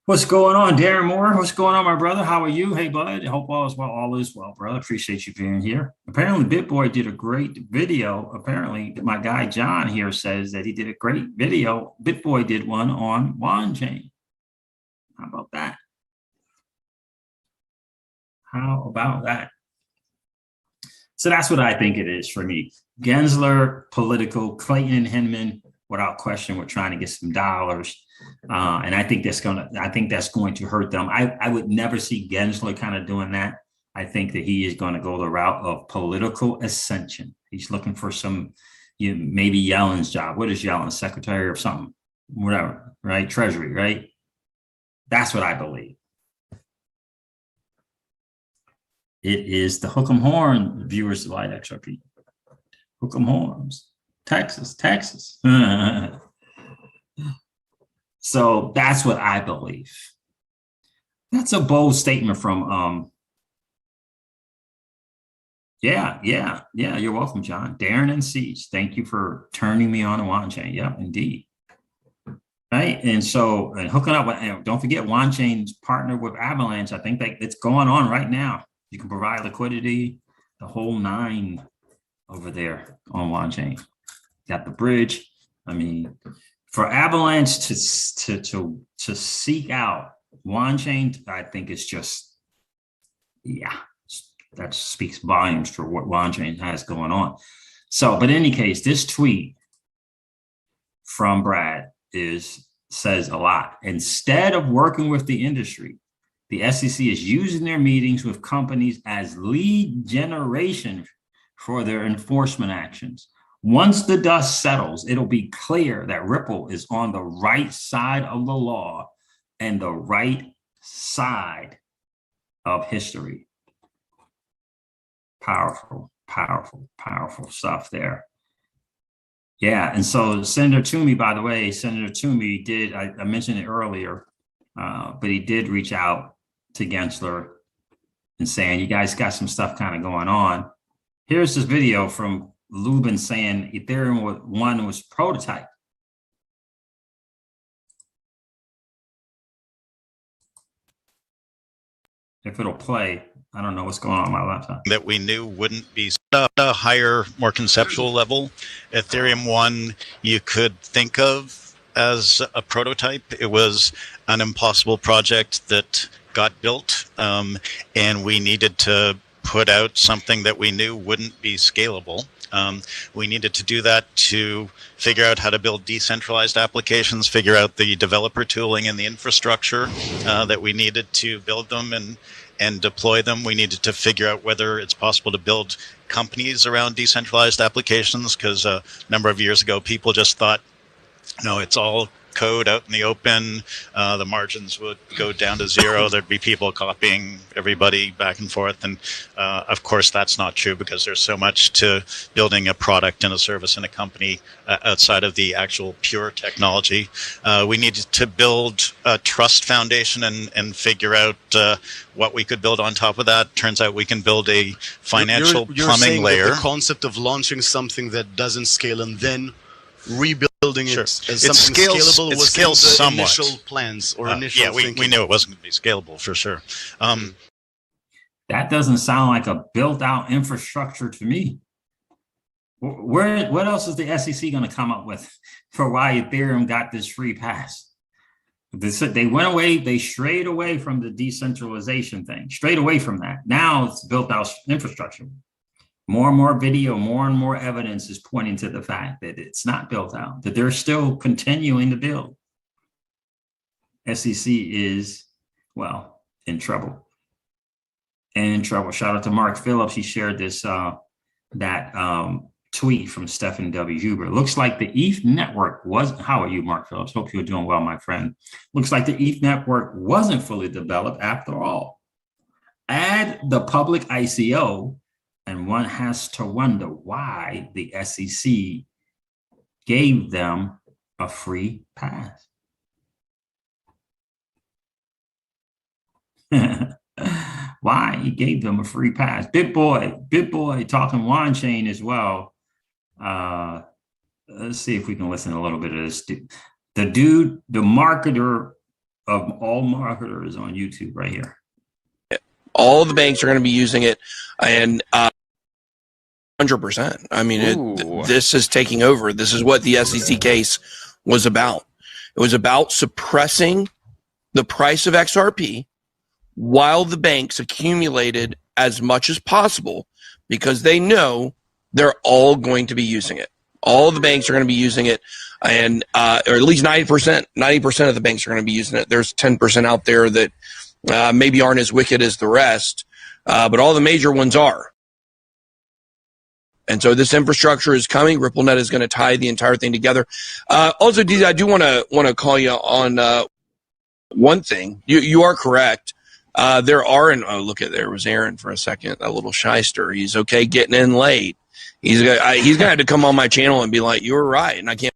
What's going on, Darren Moore? What's going on, my brother? How are you? Hey, bud. Hope all is well. All is well, brother. Appreciate you being here. Apparently, BitBoy did a great video. Apparently, my guy John here says that he did a great video. BitBoy did one on Wanchain. How about that? How about that? So that's what I think it is for me. Gensler, political, Clayton and Hinman, without question, we're trying to get some dollars. And I think that's going to hurt them. I would never see Gensler kind of doing that. I think that he is going to go the route of political ascension. He's looking for some, maybe Yellen's job. What is Yellen? Secretary of something, whatever, right? Treasury, right? That's what I believe. It is the Hook'em Horn viewers of Light XRP. Hook'em Horns, Texas. So that's what I believe. That's a bold statement from, yeah, you're welcome, John. Darren and Siege, thank you for turning me on to Wanchain. Yep, indeed. Right, and hooking up with, don't forget Wanchain's partnered with Avalanche. I think that it's going on right now. You can provide liquidity, the whole nine over there on Wanchain. Got the bridge. I mean, for Avalanche to seek out Wanchain, I think it's just, that speaks volumes for what Wanchain has going on. So, but in any case, this tweet from Brad says a lot. Instead of working with the industry, the SEC is using their meetings with companies as lead generation for their enforcement actions. Once the dust settles, it'll be clear that Ripple is on the right side of the law and the right side of history. Powerful stuff there. Yeah, and so Senator Toomey, by the way, Senator Toomey did, I mentioned it earlier, but he did reach out to Gensler and saying, you guys got some stuff kind of going on. Here's this video from Lubin saying Ethereum 1 was prototype. If it'll play, I don't know what's going on my laptop. That we knew wouldn't be at a higher, more conceptual level. Ethereum 1, you could think of as a prototype. It was an impossible project that got built, and we needed to put out something that we knew wouldn't be scalable. We needed to do that to figure out how to build decentralized applications, figure out the developer tooling and the infrastructure that we needed to build them and deploy them. We needed to figure out whether it's possible to build companies around decentralized applications, because a number of years ago, people just thought, no, it's all code out in the open. The margins would go down to zero. There'd be people copying everybody back and forth. And of course, that's not true, because there's so much to building a product and a service in a company outside of the actual pure technology. We needed to build a trust foundation and figure out what we could build on top of that. Turns out we can build a financial you're plumbing saying layer. That the concept of launching something that doesn't scale and then rebuilding Sure. it as something scalable was in the somewhat. initial plans or initial yeah, we thinking. knew it wasn't going to be scalable for sure. That doesn't sound like a built out infrastructure to me. What else is the SEC going to come up with for why Ethereum got this free pass? They went away, they strayed away from the decentralization thing, straight away from that. Now it's built out infrastructure. More and more video, more and more evidence is pointing to the fact that it's not built out, that they're still continuing to build. SEC is, well, in trouble. And in trouble. Shout out to Mark Phillips. He shared this tweet from Stefan W. Looks like the ETH network was, how are you, Mark Phillips? Hope you're doing well, my friend. Looks like the ETH network wasn't fully developed after all. Add the public ICO, and one has to wonder why the SEC gave them a free pass. Why he gave them a free pass. BitBoy talking wine chain as well. Let's see if we can listen to a little bit of this. The dude, the marketer of all marketers on YouTube right here. All the banks are going to be using it, and 100%. I mean, this is taking over. This is what the SEC case was about. It was about suppressing the price of XRP while the banks accumulated as much as possible, because they know they're all going to be using it. All the banks are going to be using it, and or at least 90% of the banks are going to be using it. There's 10% out there that maybe aren't as wicked as the rest, but all the major ones are. And so this infrastructure is coming. RippleNet is going to tie the entire thing together. Also, DJ, I do want to call you on one thing. You are correct. There are, and oh, look at, there was Aaron for a second, that little shyster. He's okay getting in late. He's gonna have to come on my channel and be like, you were right, and I can't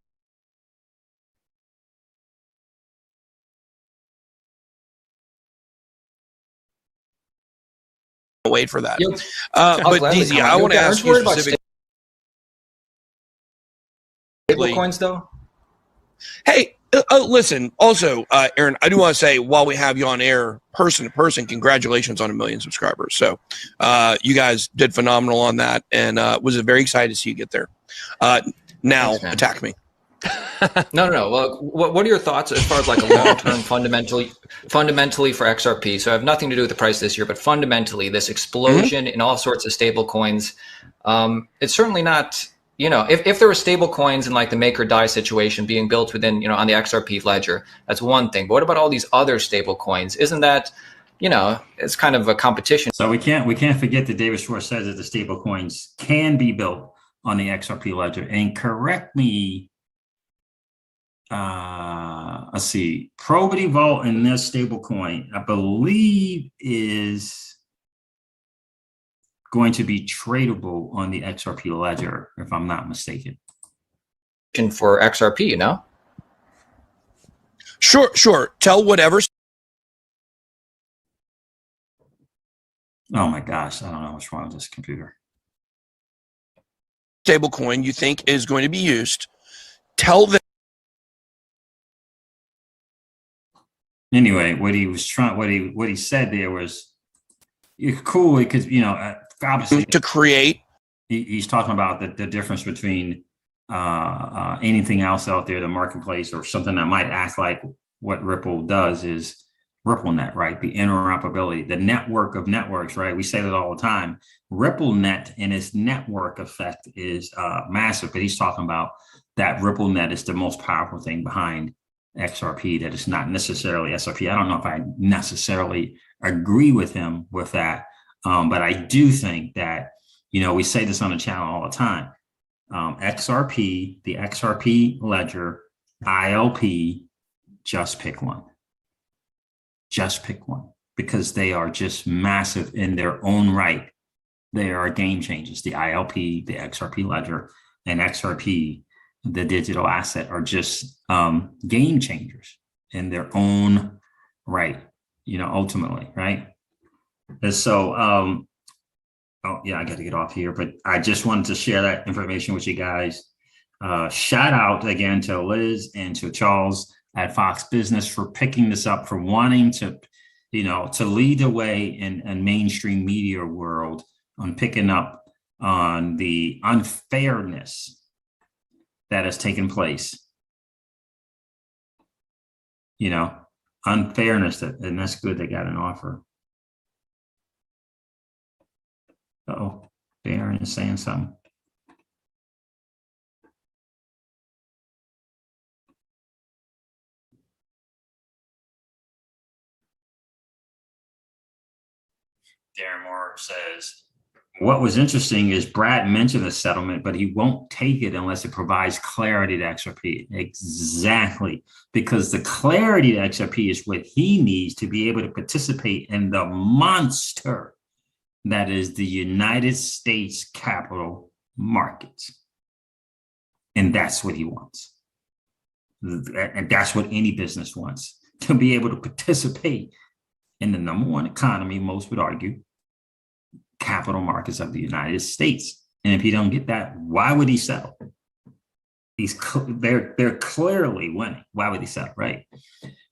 wait for that. But DZ, I want to ask you specifically. Stablecoins, though. Hey, listen. Also, Aaron, I do want to say, while we have you on air, person to person, congratulations on 1 million subscribers. So, you guys did phenomenal on that, and was very excited to see you get there. Now, thanks, attack me. No. Well, what are your thoughts as far as like a long-term fundamentally for XRP? So I have nothing to do with the price this year, but fundamentally, this explosion in all sorts of stable coins, it's certainly not. You know, if there were stable coins in like the make or die situation being built within, on the XRP ledger, that's one thing. But what about all these other stable coins? Isn't that, it's kind of a competition? So we can't forget that David Schwartz says that the stable coins can be built on the XRP ledger. And correct me, let's see, Probity Vault in this stable coin, I believe, is going to be tradable on the XRP ledger, if I'm not mistaken. For XRP, Sure. Tell whatever. Oh my gosh, I don't know what's wrong with this computer. Stablecoin you think is going to be used. Tell them. Anyway, what he said there was cool, because obviously to create. He's talking about the difference between anything else out there, the marketplace, or something that might act like what Ripple does is RippleNet, right? The interoperability, the network of networks, right? We say that all the time. RippleNet and its network effect is massive, but he's talking about that RippleNet is the most powerful thing behind XRP, that it's not necessarily SRP. I don't know if I necessarily agree with him with that. But I do think that, we say this on the channel all the time. XRP, the XRP ledger, ILP, just pick one. Just pick one, because they are just massive in their own right. They are game changers. The ILP, the XRP ledger, and XRP, the digital asset, are just game changers in their own right, ultimately, right? And so, I got to get off here, but I just wanted to share that information with you guys. Shout out again to Liz and to Charles at Fox Business for picking this up, for wanting to, to lead the way in mainstream media world on picking up on the unfairness that has taken place. You know, unfairness, and that's good. They got an offer. Oh, Darren is saying something. Darren Moore says, what was interesting is Brad mentioned a settlement, but he won't take it unless it provides clarity to XRP. Exactly, because the clarity to XRP is what he needs to be able to participate in the monster that is the United States capital markets. And that's what he wants. And that's what any business wants, to be able to participate in the number one economy, most would argue, capital markets of the United States. And if he don't get that, why would he settle? They're clearly winning. Why would he settle, right?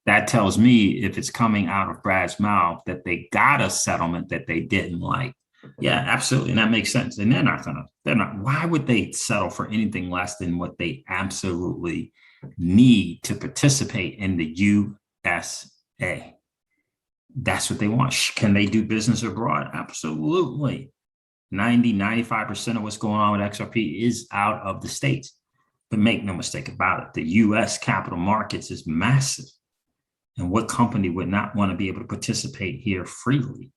That tells me, if it's coming out of Brad's mouth, that they got a settlement that they didn't like. Yeah, absolutely. And that makes sense. And why would they settle for anything less than what they absolutely need to participate in the USA? That's what they want. Can they do business abroad? Absolutely. 95% of what's going on with XRP is out of the States. But make no mistake about it, the US capital markets is massive. And what company would not want to be able to participate here freely,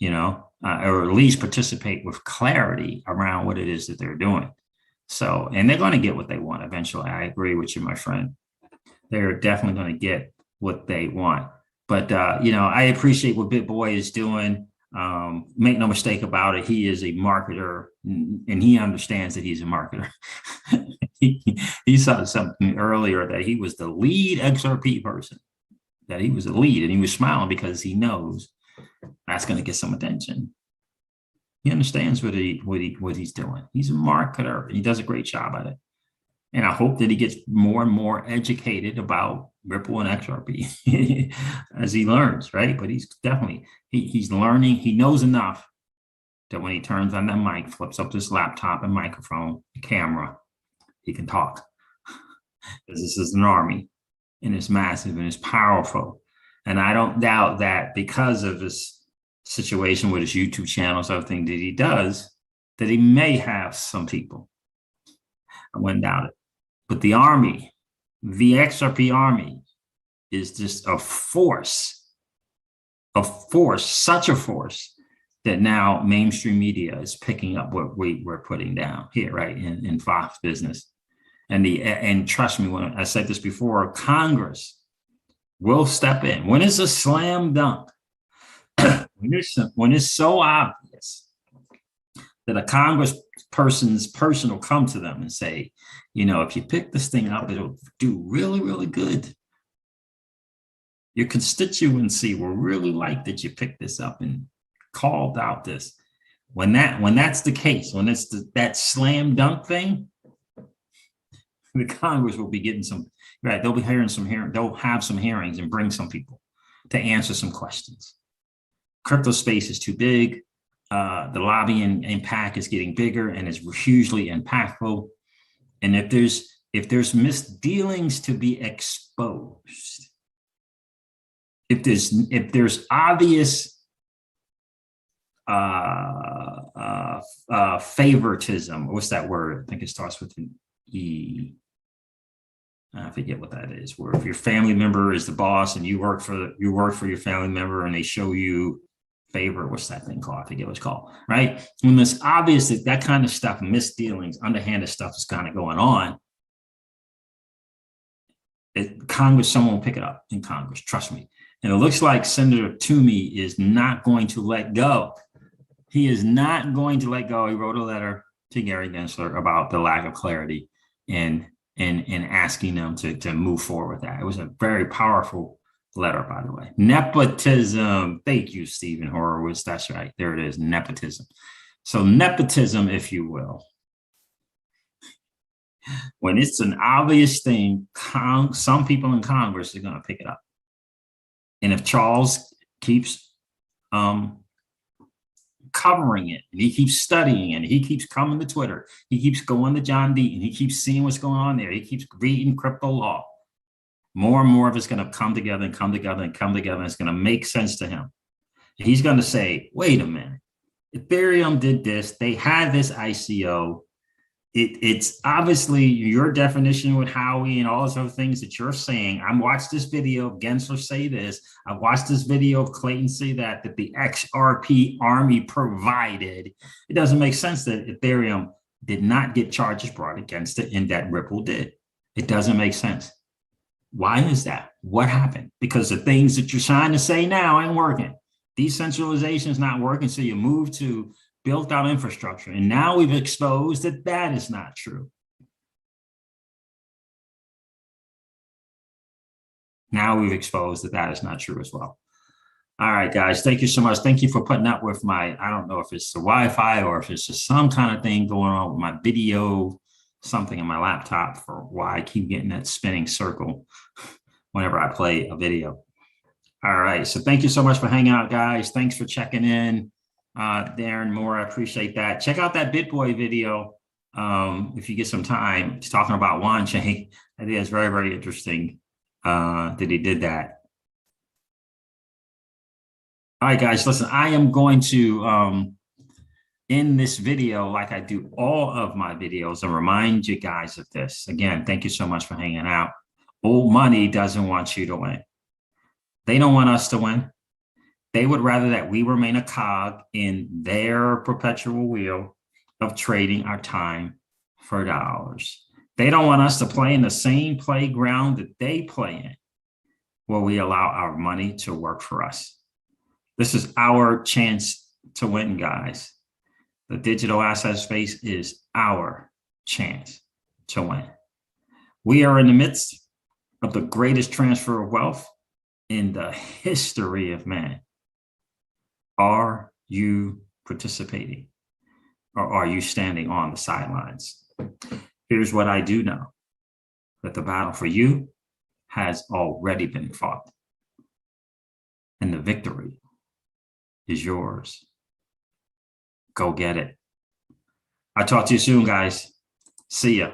or at least participate with clarity around what it is that they're doing? So, and they're going to get what they want eventually. I agree with you, my friend. They're definitely going to get what they want. But, I appreciate what Big Boy is doing. Make no mistake about it. He is a marketer, and he understands that he's a marketer. He saw something earlier that he was the lead XRP person, that he was the lead, and he was smiling because he knows that's going to get some attention. He understands what he's doing. He's a marketer. He does a great job at it. And I hope that he gets more and more educated about Ripple and XRP as he learns, right? But he's definitely, he's learning. He knows enough that when he turns on that mic, flips up this laptop and microphone, camera, he can talk. Because this is an army, and it's massive and it's powerful. And I don't doubt that because of this situation with his YouTube channels, everything that he does, that he may have some people. I wouldn't doubt it. But the army, the XRP army, is just a force, such a force that now mainstream media is picking up what we're putting down here, right, in Fox Business. And trust me, when I said this before, Congress will step in. When it's a slam dunk, when it's so obvious that a congressperson's person will come to them and say, if you pick this thing up, it'll do really, really good. Your constituency will really like that you picked this up and called out this. When that's the case, when it's that slam dunk thing, the Congress will be getting some, right? They'll be they'll have some hearings and bring some people to answer some questions. Crypto space is too big. The lobbying impact is getting bigger and is hugely impactful. And if there's misdealings to be exposed, if there's obvious favoritism, what's that word? I think it starts with an E. I forget what that is. Where if your family member is the boss and you work for your family member and they show you favor, what's that thing called? I forget what it's called, right? When it's obvious that kind of stuff, misdealings, underhanded stuff is kind of going on, Congress, someone will pick it up in Congress, trust me. And it looks like Senator Toomey is not going to let go. He is not going to let go. He wrote a letter to Gary Gensler about the lack of clarity and asking them to move forward with that. It was a very powerful letter, by the way. Nepotism. Thank you, Stephen Horowitz. That's right. There it is. Nepotism. So nepotism, if you will. When it's an obvious thing, some people in Congress are going to pick it up. And if Charles keeps covering it, and he keeps studying, and he keeps coming to Twitter. He keeps going to John D, and he keeps seeing what's going on there. He keeps reading crypto law. More and more of it's going to come together and come together and come together. And it's going to make sense to him. And he's going to say, wait a minute, Ethereum did this. They had this ICO. It's obviously your definition with Howie and all those other things that you're saying. I watched this video of Gensler say this. I watched this video of Clayton say that the XRP army provided. It doesn't make sense that Ethereum did not get charges brought against it and that Ripple did. It doesn't make sense. Why is that? What happened? Because the things that you're trying to say now ain't working. Decentralization is not working, so you move to built out infrastructure. And now we've exposed that that is not true. Now we've exposed that that is not true as well. All right, guys, thank you so much. Thank you for putting up with my, I don't know if it's the Wi-Fi or if it's just some kind of thing going on with my video, something in my laptop for why I keep getting that spinning circle whenever I play a video. All right, so thank you so much for hanging out, guys. Thanks for checking in. Darren Moore, I appreciate that. Check out that BitBoy video if you get some time. He's talking about Wanchain. I think it's very, very interesting that he did that. All right, guys, listen, I am going to end this video like I do all of my videos and remind you guys of this. Again, thank you so much for hanging out. Old money doesn't want you to win. They don't want us to win. They would rather that we remain a cog in their perpetual wheel of trading our time for dollars. They don't want us to play in the same playground that they play in, where we allow our money to work for us. This is our chance to win, guys. The digital asset space is our chance to win. We are in the midst of the greatest transfer of wealth in the history of man. Are you participating, or are you standing on the sidelines? Here's what I do know, that the battle for you has already been fought, and the victory is yours. Go get it. I'll talk to you soon, guys. See ya.